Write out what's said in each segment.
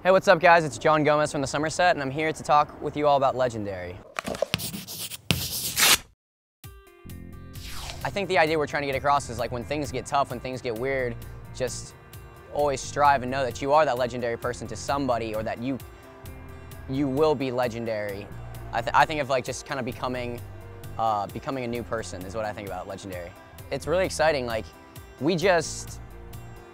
Hey, what's up guys? It's John Gomez from the Somerset, and I'm here to talk with you all about Legendary. I think the idea we're trying to get across is like when things get tough, when things get weird, just always strive and know that you are that legendary person to somebody, or that you will be legendary. I think of like just kind of becoming a new person is what I think about Legendary. It's really exciting. Like we just,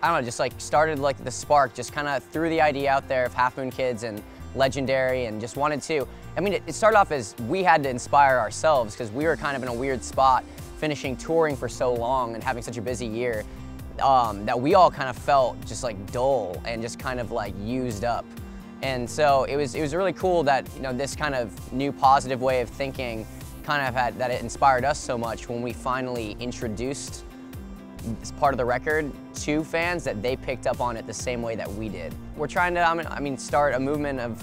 I don't know, just like started like the spark, just kind of threw the idea out there of Half Moon Kids and Legendary, and just wanted to, I mean, it started off as we had to inspire ourselves because we were kind of in a weird spot, finishing touring for so long and having such a busy year, that we all kind of felt just like dull and just kind of like used up. And so it was really cool that, you know, this kind of new positive way of thinking kind of had, that it inspired us so much when we finally introduced this part of the record to fans, that they picked up on it the same way that we did. We're trying to, I mean, start a movement of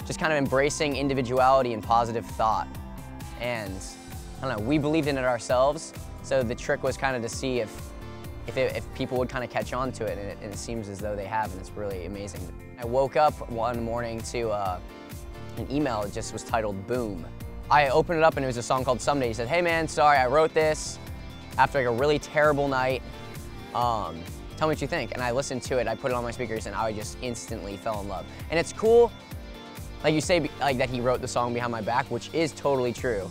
just kind of embracing individuality and positive thought. And I don't know, we believed in it ourselves, so the trick was kind of to see if people would kind of catch on to it, and it seems as though they have, and it's really amazing. I woke up one morning to an email that just was titled Boom. I opened it up and it was a song called Someday. He said, "Hey man, sorry, I wrote this after like a really terrible night. Tell me what you think." And I listened to it, I put it on my speakers, and I just instantly fell in love. And it's cool, like you say, like that he wrote the song behind my back, which is totally true.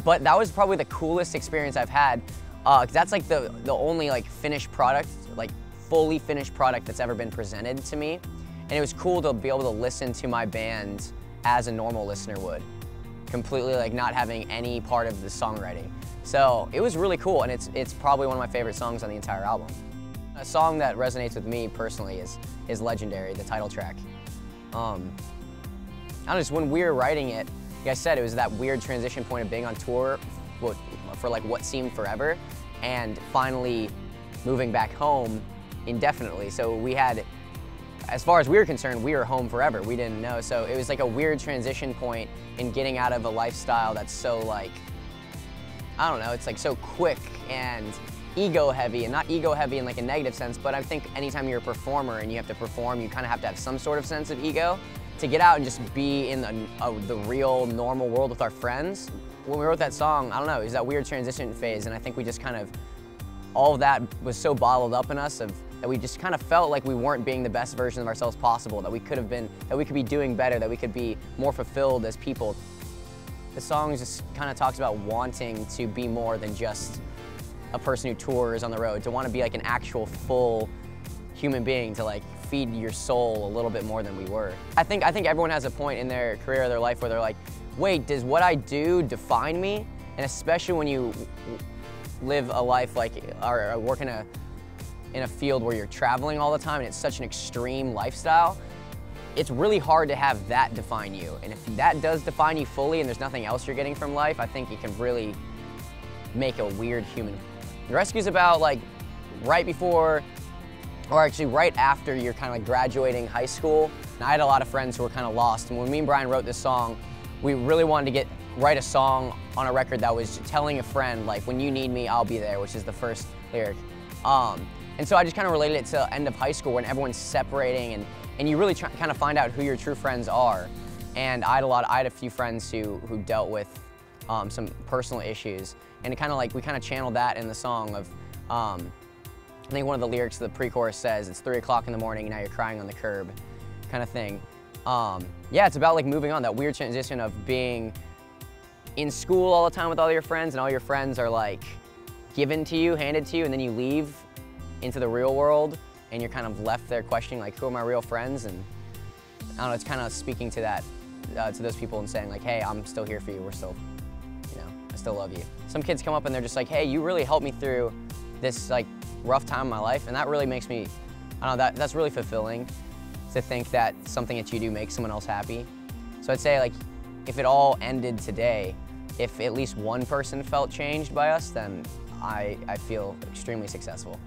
But that was probably the coolest experience I've had. 'Cause that's like the only like finished product, like fully finished product that's ever been presented to me. And it was cool to be able to listen to my band as a normal listener would, completely like not having any part of the songwriting. So it was really cool, and it's probably one of my favorite songs on the entire album. A song that resonates with me personally is Legendary, the title track. I don't know, just when we were writing it, like I said, it was that weird transition point of being on tour for like what seemed forever, and finally moving back home indefinitely. So we had, as far as we were concerned, we were home forever. We didn't know. So it was like a weird transition point in getting out of a lifestyle that's so like, I don't know, it's like so quick and ego heavy, and not ego heavy in like a negative sense, but I think anytime you're a performer and you have to perform, you kind of have to have some sort of sense of ego. To get out and just be in the real normal world with our friends. When we wrote that song, I don't know, it was that weird transition phase, and I think we just kind of, all of that was so bottled up in us that we just kind of felt like we weren't being the best version of ourselves possible, that we could have been, that we could be doing better, that we could be more fulfilled as people. The song just kind of talks about wanting to be more than just a person who tours on the road, to want to be like an actual full human being, to like feed your soul a little bit more than we were. I think everyone has a point in their career or their life where they're like, wait, does what I do define me? And especially when you live a life like, or work in a field where you're traveling all the time and it's such an extreme lifestyle, it's really hard to have that define you. And if that does define you fully and there's nothing else you're getting from life, I think it can really make a weird human. The Rescue's about like right before, or actually right after you're kind of like graduating high school. And I had a lot of friends who were kind of lost, and when me and Brian wrote this song, we really wanted to write a song on a record that was telling a friend, like, when you need me, I'll be there, which is the first lyric. And so I just kind of related it to end of high school when everyone's separating, and you really kind of find out who your true friends are. And I had a few friends who dealt with some personal issues, and it kind of like, we kind of channeled that in the song of, I think one of the lyrics of the pre-chorus says, "It's 3 o'clock in the morning, now you're crying on the curb," kind of thing. Yeah, it's about like moving on, that weird transition of being in school all the time with all your friends, and all your friends are like given to you, handed to you, and then you leave into the real world, and you're kind of left there questioning like, who are my real friends? And I don't know, it's kind of speaking to that, to those people and saying like, hey, I'm still here for you, we're still, you know, I still love you. Some kids come up and they're just like, hey, you really helped me through this like rough time in my life, and that really makes me, I don't know, that's really fulfilling, to think that something that you do makes someone else happy. So I'd say like, if it all ended today, if at least one person felt changed by us, then I feel extremely successful.